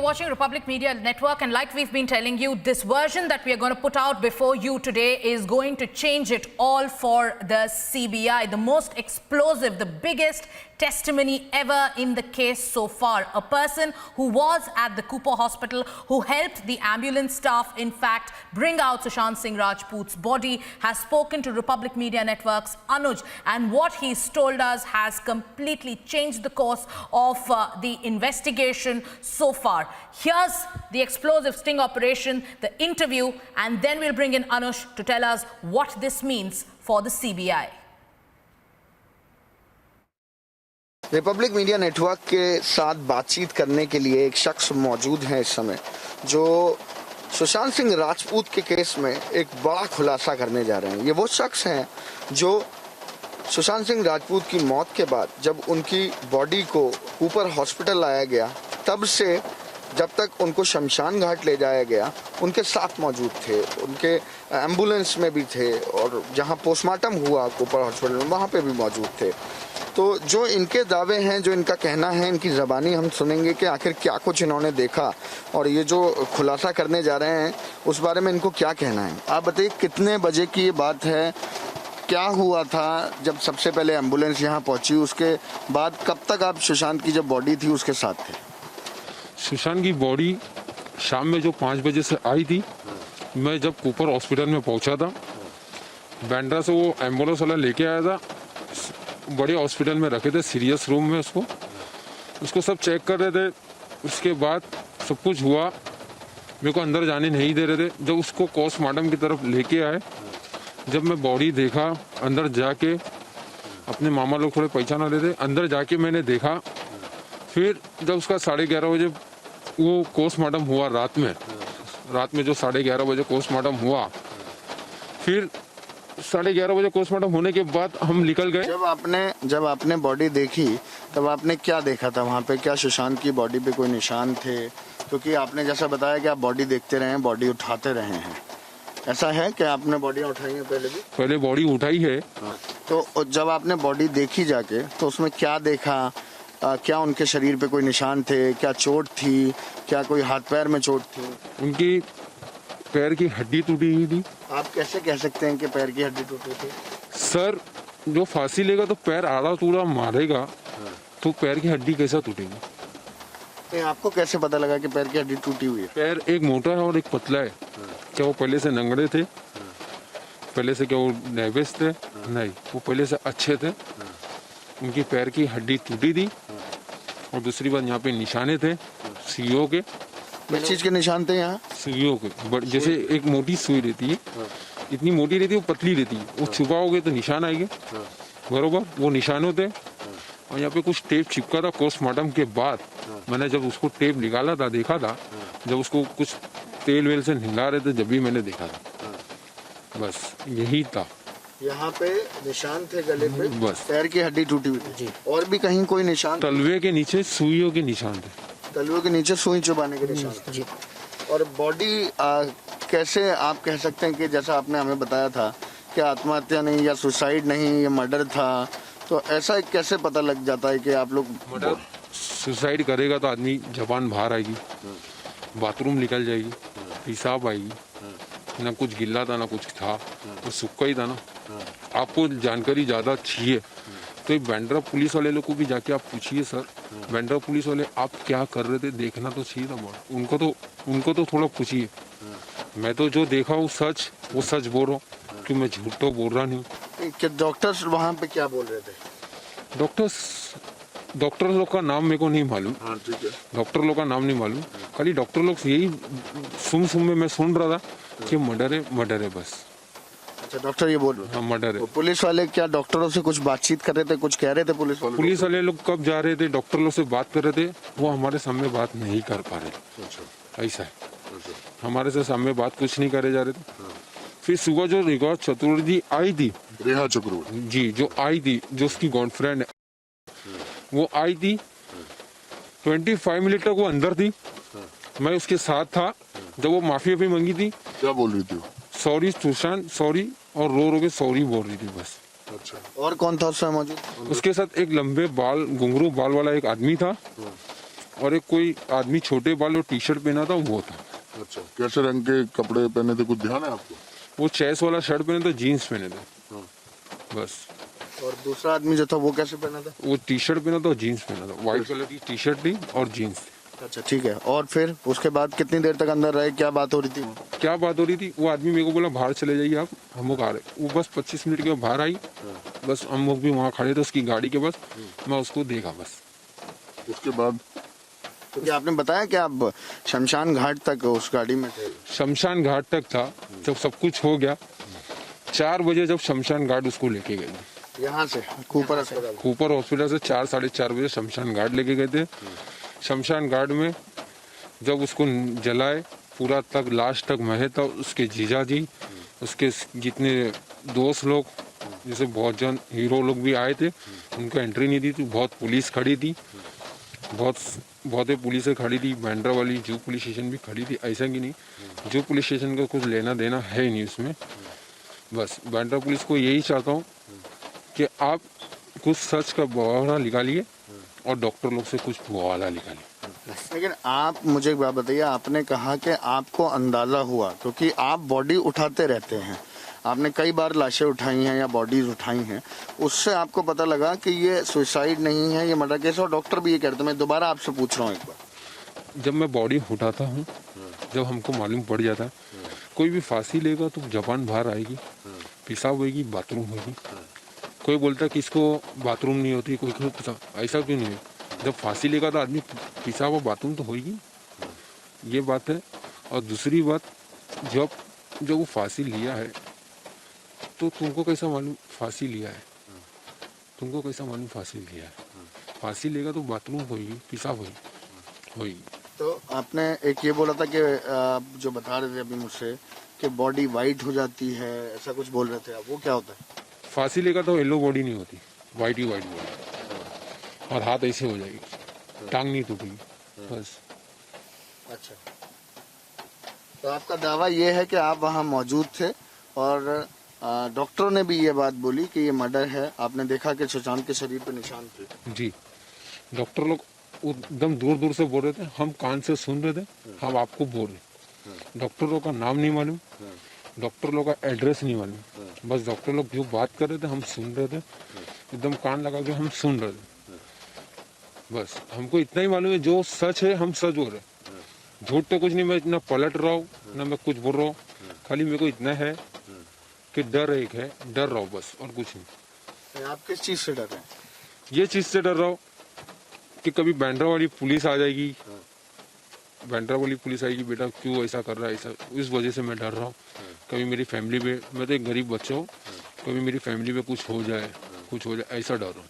watching Republic Media Network, and like we've been telling you, this version that we are going to put out before you today is going to change it all for the CBI. The most explosive, the biggest testimony ever in the case so far. A person who was at the Cooper hospital, who helped the ambulance staff, in fact, bring out Sushant Singh Rajput's body, has spoken to Republic Media Network's Anuj, and what he's told us has completely changed the course of the investigation so far. Here's the explosive sting operation, the interview, and then we'll bring in Anuj to tell us what this means for the CBI. Republic media network के साथ बातचीत करने के लिए एक शख्स मौजूद है इस समय, जो सुशांत सिंह राजपूत के केस में एक बड़ा खुलासा करने जा रहे हैं। ये वो शख्स हैं जो सुशांत सिंह राजपूत की मौत के बाद जब उनकी बॉडी को कूपर हॉस्पिटल लाया गया, तब से जब तक उनको शमशान घाट ले जाया गया, उनके साथ मौजूद थे, उनके एम्बुलेंस में भी थे, और जहां पोस्टमार्टम हुआ कूपर हॉस्पिटल में वहां पे भी मौजूद थे। तो जो इनके दावे हैं, जो इनका कहना है, इनकी ज़बानी हम सुनेंगे कि आखिर क्या कुछ इन्होंने देखा और ये जो खुलासा करने जा रहे हैं उस बारे में इनको क्या कहना है। आप बताइए, कितने बजे की ये बात है, क्या हुआ था जब सबसे पहले एम्बुलेंस यहाँ पहुंची, उसके बाद कब तक आप सुशांत की जब बॉडी थी उसके साथ थे? सुशांत की बॉडी शाम में जो 5 बजे से आई थी, मैं जब कूपर हॉस्पिटल में पहुंचा था, बैंड्रा से वो एम्बुलेंस वाला लेके आया था, बड़े हॉस्पिटल में रखे थे, सीरियस रूम में उसको सब चेक कर रहे थे। उसके बाद सब कुछ हुआ, मेरे को अंदर जाने नहीं दे रहे थे। जब उसको पोस्टमार्टम की तरफ लेके आए, जब मैं बॉडी देखा, अंदर जाके अपने मामा लोग थोड़े पहचाना रहे थे, अंदर जाके मैंने देखा। फिर जब उसका 11:30 बजे वो पोस्टमार्टम हुआ, रात में जो 11:30 बजे पोस्टमार्टम हुआ, फिर 11:30 बजे पोस्टमार्टम होने के बाद हम निकल गए। जब आपने बॉडी देखी, तब आपने क्या देखा था वहाँ पे? क्या सुशांत की बॉडी पे कोई निशान थे? क्योंकि आपने जैसा बताया कि आप बॉडी देखते रहे हैं, बॉडी उठाते रहे हैं, ऐसा है कि आपने बॉडी उठाई है पहले भी? पहले बॉडी उठाई है। तो जब आपने बॉडी देखी जाके, तो उसमें क्या देखा? क्या उनके शरीर पे कोई निशान थे? क्या चोट थी? क्या कोई हाथ पैर में चोट थी? उनकी पैर की हड्डी टूटी हुई थी। आप कैसे कह सकते हैं कि पैर की हड्डी टूटी थी? सर, जो फांसी लेगा तो पैर आड़ा टूड़ा मारेगा, तो पैर की हड्डी कैसा टूटेगी? नहीं, आपको कैसे पता लगा कि पैर की हड्डी टूटी हुई है? पैर एक मोटा है और एक पतला है। क्या वो पहले से नंगड़े थे? पहले से क्या वो नेवेस थे? नहीं, वो पहले से अच्छे थे। उनकी पैर की हड्डी टूटी थी। और दूसरी बात, यहाँ पे निशाने थे सुइयों के। किस चीज के निशान थे यहाँ? सुइयों के, जैसे एक मोटी सुई रहती है, इतनी मोटी रहती है, वो पतली रहती है, वो छुपाओगे तो निशान आएंगे, बरोबर, वो निशानों थे। और यहाँ पे कुछ टेप चिपका था। पोस्टमार्टम के बाद मैंने जब उसको टेप निकाला था, देखा था, जब उसको कुछ तेल वेल से हिला रहे थे, जब भी मैंने देखा था। बस यही था। यहाँ पे निशान थे गले पे, बस पैर की हड्डी टूटी हुई थी। और भी कहीं कोई निशान? तलवे के नीचे सुइयों के निशान थे। तलवे के नीचे सुई चुभाने के निशान थे। और बॉडी कैसे आप कह सकते हैं कि जैसा आपने हमें बताया था कि आत्महत्या नहीं या सुसाइड नहीं, ये मर्डर था, तो ऐसा कैसे पता लग जाता है कि आप लोग? मर्डर सुसाइड करेगा तो आदमी जबान बाहर आएगी, बाथरूम निकल जाएगी, पेशाब आएगी, ना कुछ गिल्ला था ना कुछ था, तो सूखा ही था ना। आपको जानकारी ज़्यादा चाहिए तो बैंड्रा पुलिस वाले लोग को भी जाके आप पूछिए। सर, बैंड्रा पुलिस वाले आप क्या कर रहे थे, देखना तो चाहिए था बहुत। उनको तो थोड़ा पूछिए। मैं तो जो देखा वो सच बोल रहा हूँ, कि मैं झूठ तो बोल रहा नहीं। कि डॉक्टर्स वहाँ पे क्या बोल रहे थे? डॉक्टर लोग का नाम मेरे को नहीं मालूम। ठीक है। डॉक्टर लोग का नाम नहीं मालूम, खाली डॉक्टर लोग यही सुन में मैं सुन रहा था कि मर्डर है बस। अच्छा, डॉक्टर ये बोल रहे? हाँ, मर्डर है। पुलिस वाले क्या डॉक्टरों से कुछ बातचीत कर रहे थे, कुछ कह रहे थे पुलिस वाले लोग कब जा रहे थे, डॉक्टर लोग से बात कर रहे थे, वो हमारे सामने बात नहीं कर पा रहे। ऐसा है, हमारे से सामने बात कुछ नहीं करे जा रहे थे। फिर सुबह जो रेखा चतुर्वेदी आई थी, रेखा चतुर्वेदी जी, जो आई थी, जो उसकी गर्लफ्रेंड है, वो आई थी। 25 मिनट तक वो अंदर थी, मैं उसके साथ था। जब वो माफी भी मांगी थी, क्या बोल रही थी? सॉरी सुशांत, सॉरी, और रो के सॉरी बोल रही थी बस। अच्छा, और कौन था उसमें मौजूद? उसके साथ एक लंबे बाल, घुंघरू बाल वाला एक आदमी था, और एक कोई आदमी छोटे बाल और टी शर्ट पहना था वो था। अच्छा, कैसे रंग के कपड़े पहने थे, कुछ ध्यान है आपको? वो चेस वाला शर्ट पहने थे, जीन्स पहने थे हाँ। बस। और दूसरा आदमी जो था वो कैसे पहना था? वो टी शर्ट पहना था और जीन्स पहना था, व्हाइट कलर की टी शर्ट थी और जीन्स। अच्छा ठीक है, और फिर उसके बाद कितनी देर तक अंदर रहे, क्या बात हो रही थी? क्या बात हो रही थी, वो आदमी मेरे को बोला बाहर चले जाइए आप, हम लोग आ रहे। वो बस 25 मिनट के बाद बाहर आई, बस हम लोग भी वहाँ खड़े थे उसकी गाड़ी के पास, मैं उसको देखा बस। उसके बाद तो क्या आपने बताया कि आप शमशान घाट तक उस गाड़ी में थे? शमशान घाट तक था, जब सब कुछ हो गया 4 बजे जब शमशान घाट उसको लेके गए, यहाँ से कूपर अस्पताल? कूपर हॉस्पिटल से 4 साढ़े 4 बजे शमशान घाट लेके गए थे। शमशान घाट में जब उसको जलाए, पूरा तक लास्ट तक महे था, उसके जीजा जी, उसके जितने दोस्त लोग, जैसे बहुत जन हीरो लोग भी आए थे, उनको एंट्री नहीं दी थी। बहुत पुलिस खड़ी थी, बहुत पुलिस खड़ी थी, बैंड्रा वाली जू पुलिस स्टेशन भी खड़ी थी। ऐसा कि नहीं, जू पुलिस स्टेशन का कुछ लेना देना है ही नहीं उसमें। बस बैंड्रा पुलिस को यही चाहता हूँ कि आप कुछ सच का बवाला निकालिए और डॉक्टर लोग से कुछ बवाला निकालिए। लेकिन आप मुझे एक बात बताइए, आपने कहा कि आपको अंदाजा हुआ क्योंकि आप बॉडी उठाते रहते हैं, आपने कई बार लाशें उठाई हैं या बॉडीज उठाई हैं, उससे आपको पता लगा कि ये सुसाइड नहीं है, ये मर्डर केस है, और डॉक्टर भी ये कहते हैं। मैं दोबारा आपसे पूछ रहा हूँ एक बार, जब मैं बॉडी उठाता हूँ, जब हमको मालूम पड़ जाता है कोई भी फांसी लेगा तो जबान बाहर आएगी, पेशाब होगी, बाथरूम होगी। कोई बोलता है कि इसको बाथरूम नहीं होती, कोई ऐसा क्यों नहीं है? जब फांसी लेगा तो आदमी पेशाब और बाथरूम तो होगी, ये बात है। और दूसरी बात, जब वो फांसी लिया है तो तुमको कैसा मालूम फांसी लिया है? तुमको कैसा मालूम फांसी लिया है? फांसी लेगा तो बाथरूम होगी, पेशाब होगी। तो आपने एक ये बोला था कि आप जो बता रहे थे अभी मुझसे कि बॉडी वाइट हो जाती है, ऐसा कुछ बोल रहे थे आप, वो क्या होता है? फांसी लेगा तो येलो बॉडी नहीं होती, वाइट ही वाइट बॉडी, और हाथ ऐसे हो जाएगी, टांग नहीं टूटेगी बस। अच्छा, तो आपका दावा ये है कि आप वहाँ मौजूद थे और डॉक्टरों ने भी ये बात बोली कि ये मर्डर है, आपने देखा कि सुशांत के शरीर पे निशान थे? जी, डॉक्टर लोग एकदम दूर दूर से बोल रहे थे, हम कान से सुन रहे थे, हम आपको बोल रहे। डॉक्टर लोग का नाम नहीं मालूम, डॉक्टर लोग का एड्रेस नहीं मालूम, बस डॉक्टर लोग जो बात कर रहे थे हम सुन रहे थे, एकदम कान लगा के हम सुन रहे थे। बस हमको इतना ही मालूम है, जो सच है हम सच बोल रहे, झूठ तो कुछ नहीं। मैं इतना पलट रहा हूँ ना मैं कुछ बोल रहा हूँ, खाली मेरे को इतना है कि डर एक है, डर रहा हूँ बस, और कुछ नहीं। आप किस चीज से डर रहे हैं? ये चीज से डर रहा हूँ कि कभी बैंड्रा वाली पुलिस आ जाएगी, बैंड्रा वाली पुलिस आएगी, बेटा क्यों ऐसा कर रहा है, ऐसा, इस वजह से मैं डर रहा हूँ। कभी मेरी फैमिली पे, मैं तो एक गरीब बच्चा हूँ, कभी मेरी फैमिली पे कुछ हो जाए, ऐसा डर रहा हूँ।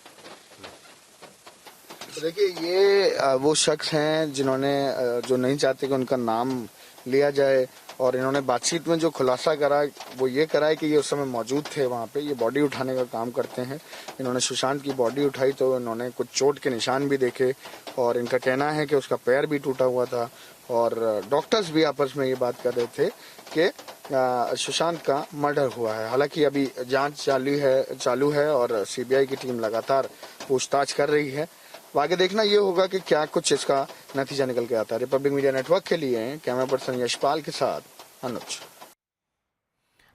तो देखिए, ये वो शख्स हैं जिन्होंने जो नहीं चाहते कि उनका नाम लिया जाए, और इन्होंने बातचीत में जो खुलासा करा वो ये करा है कि ये उस समय मौजूद थे वहाँ पे, ये बॉडी उठाने का काम करते हैं। इन्होंने सुशांत की बॉडी उठाई तो इन्होंने कुछ चोट के निशान भी देखे, और इनका कहना है कि उसका पैर भी टूटा हुआ था, और डॉक्टर्स भी आपस में ये बात कर रहे थे कि सुशांत का मर्डर हुआ है। हालांकि अभी जांच चालू है और सीबीआई की टीम लगातार पूछताछ कर रही है। आगे देखना ये होगा कि क्या कुछ इसका नतीजा निकल के आता है। रिपब्लिक मीडिया नेटवर्क के लिए कैमरा पर्सन यशपाल के साथ अनुज।